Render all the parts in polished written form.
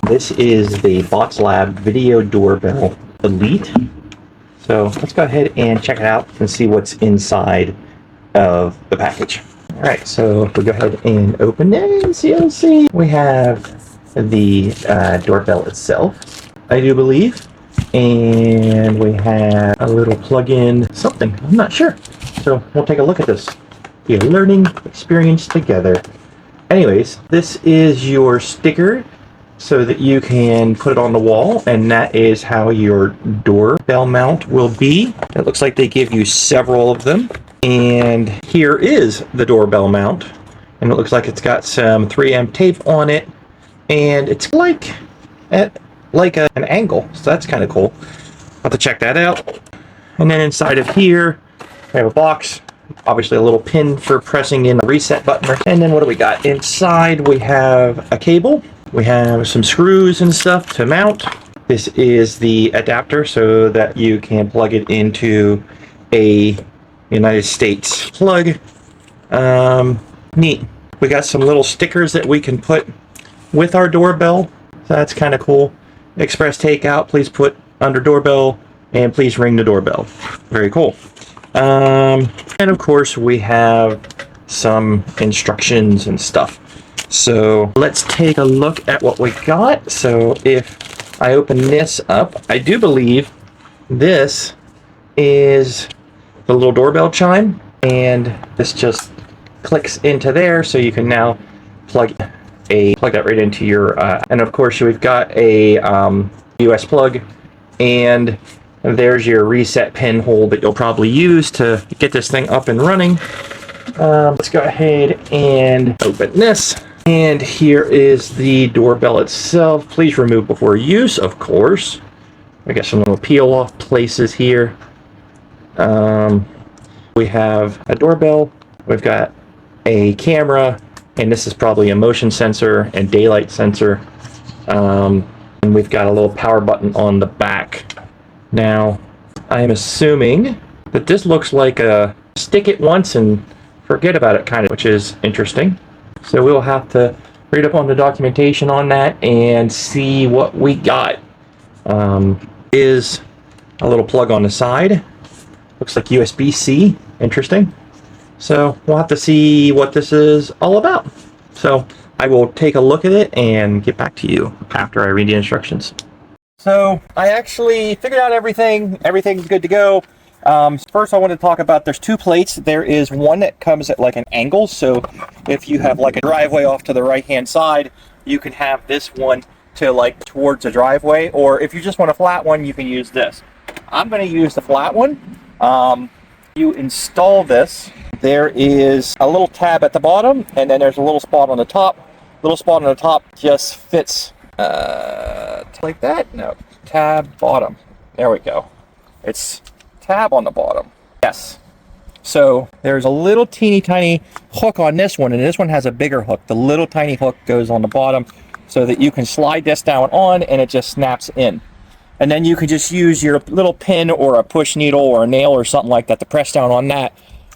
This is the BOTSLAB Video Doorbell Elite. So let's go ahead and check it out and see what's inside of the package. All right, so if we go ahead and open it and see, we have the doorbell itself, I do believe. And we have a little plug-in something, I'm not sure. So we'll take a look at this. Be a learning experience together. Anyways, this is your sticker so that you can put it on the wall, and that is how your doorbell mount will be. It looks like they give you several of them. And here is the doorbell mount. And it looks like it's got some 3M tape on it. And it's like at an angle, so that's kind of cool. I'll have to check that out. And then inside of here, we have a box, obviously a little pin for pressing in the reset button. And then what do we got? Inside we have a cable. We have some screws and stuff to mount. This is the adapter so that you can plug it into a United States plug. Neat. We got some little stickers that we can put with our doorbell. So that's kind of cool. Express takeout, please put under doorbell, and please ring the doorbell. Very cool. And of course we have some instructions and stuff. So let's take a look at what we got. So if I open this up, I do believe this is the little doorbell chime, and this just clicks into there, so you can now plug that right into your and of course we've got a US plug, and there's your reset pin hole that you'll probably use to get this thing up and running. Let's go ahead and open this, and here is the doorbell itself. Please remove before use, of course. We got some little peel off places here. We have a doorbell, we've got a camera, and this is probably a motion sensor and daylight sensor. And we've got a little power button on the back. Now, I'm assuming that this looks like a stick it once and forget about it kind of, which is interesting. So we'll have to read up on the documentation on that and see what we got. Is a little plug on the side. Looks like USB-C. Interesting. So we'll have to see what this is all about. So I will take a look at it and get back to you after I read the instructions. So I actually figured out everything. Everything's good to go. First I want to talk about, there's two plates. There is one that comes at like an angle. So if you have like a driveway off to the right hand side, you can have this one to like towards the driveway. Or if you just want a flat one, you can use this. I'm going to use the flat one. You install this. There is a little tab at the bottom, and then there's a little spot on the top. Little spot on the top just fits like that. No, tab bottom. There we go. It's tab on the bottom. Yes. So there's a little teeny tiny hook on this one, and this one has a bigger hook. The little tiny hook goes on the bottom so that you can slide this down on, and it just snaps in. And then you can just use your little pin or a push needle or a nail or something like that to press down on that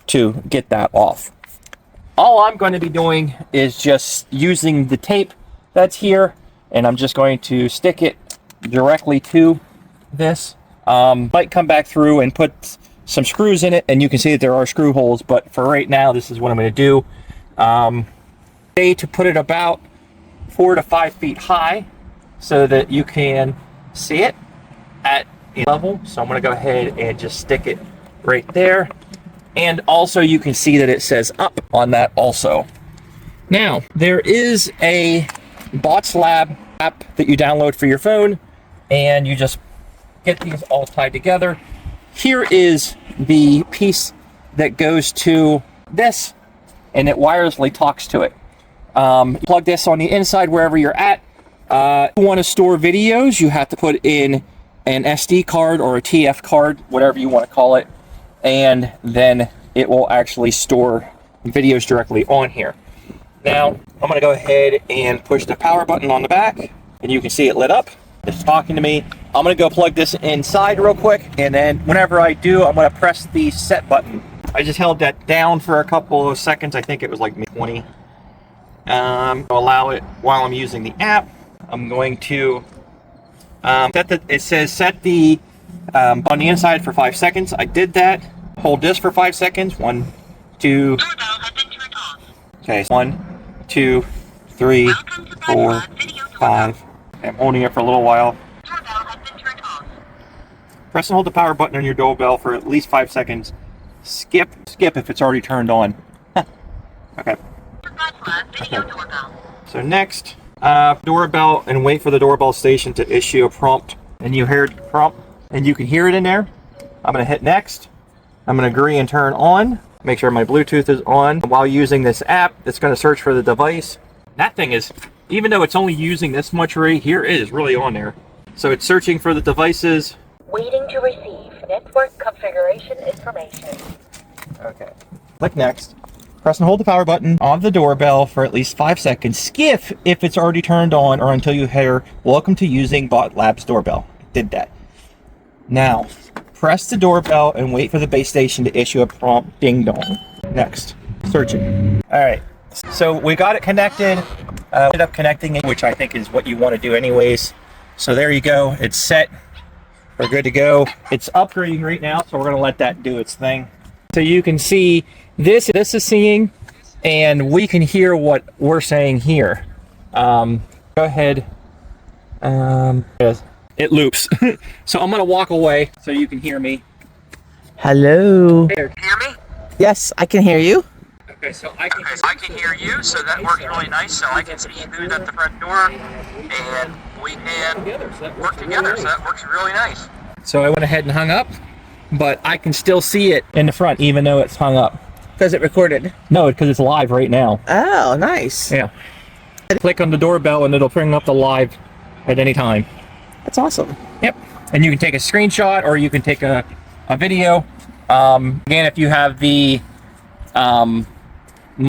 to get that off. All I'm going to be doing is just using the tape that's here, and I'm just going to stick it directly to this. Might come back through and put some screws in it, and you can see that there are screw holes, but for right now this is what I'm going to do. To put it about 4 to 5 feet high so that you can see it at a level. So I'm going to go ahead and just stick it right there. And also you can see that it says up on that also. Now, there is a BOTSLAB app that you download for your phone, and you just get these all tied together. Here is the piece that goes to this, and it wirelessly talks to it. Plug this on the inside wherever you're at. If you want to store videos, you have to put in an SD card or a TF card, whatever you want to call it, and then it will actually store videos directly on here. Now, I'm going to go ahead and push the power button on the back, and you can see it lit up. It's talking to me. I'm going to go plug this inside real quick, and then whenever I do, I'm going to press the set button. I just held that down for a couple of seconds. I think it was like 20. Allow it while I'm using the app. I'm going to it says set the on the inside for 5 seconds. I did that. Hold this for 5 seconds. 1, 2. Doorbell has been turned off. Okay, 1, 2, 3, 4, 5. Okay, I'm holding it for a little while. Doorbell has been turned off. Press and hold the power button on your doorbell for at least 5 seconds. Skip if it's already turned on. Okay. BOTSLAB video doorbell. So next, doorbell, and wait for the doorbell station to issue a prompt. And you hear the prompt, and you can hear it in there. I'm going to hit next. I'm going to agree and turn on. Make sure my Bluetooth is on. While using this app, it's going to search for the device. That thing is, even though it's only using this much right here, it is really on there. So it's searching for the devices. Waiting to receive network configuration information. Okay. Click next. Press and hold the power button on the doorbell for at least 5 seconds. Skip if it's already turned on or until you hear welcome to using BOTSLAB's doorbell. Did that. Now, press the doorbell and wait for the base station to issue a prompt ding dong. Next. Searching. All right. So we got it connected. Ended up connecting it, which I think is what you want to do anyways. So there you go. It's set. We're good to go. It's upgrading right now, so we're going to let that do its thing. So you can see this is seeing, and we can hear what we're saying here. Go ahead. It loops. So I'm going to walk away so you can hear me. Hello. Hear me? Yes, I can hear you. Okay, so I can hear you, so that works really nice. So I can see who's at the front door, and we can work together. So that works really nice. So I went ahead and hung up, but I can still see it in the front, even though it's hung up. Because it recorded. No, because it's live right now. Oh, nice. Yeah. Click on the doorbell, and it'll bring up the live at any time. That's awesome. Yep. And you can take a screenshot, or you can take a video. Again, if you have the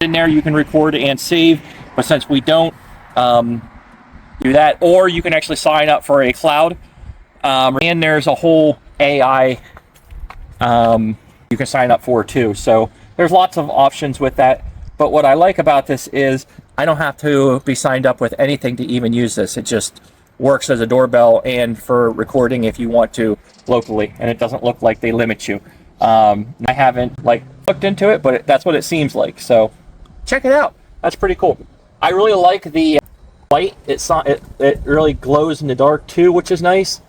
in there, you can record and save, but since we don't do that, or you can actually sign up for a cloud, and there's a whole AI you can sign up for too. So there's lots of options with that, but what I like about this is I don't have to be signed up with anything to even use this. It just works as a doorbell and for recording if you want to locally, and it doesn't look like they limit you. I haven't looked into it, but that's what it seems like. So check it out. That's pretty cool. I really like the light. It really glows in the dark too, which is nice.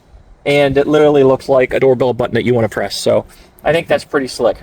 And it literally looks like a doorbell button that you want to press. So I think that's pretty slick.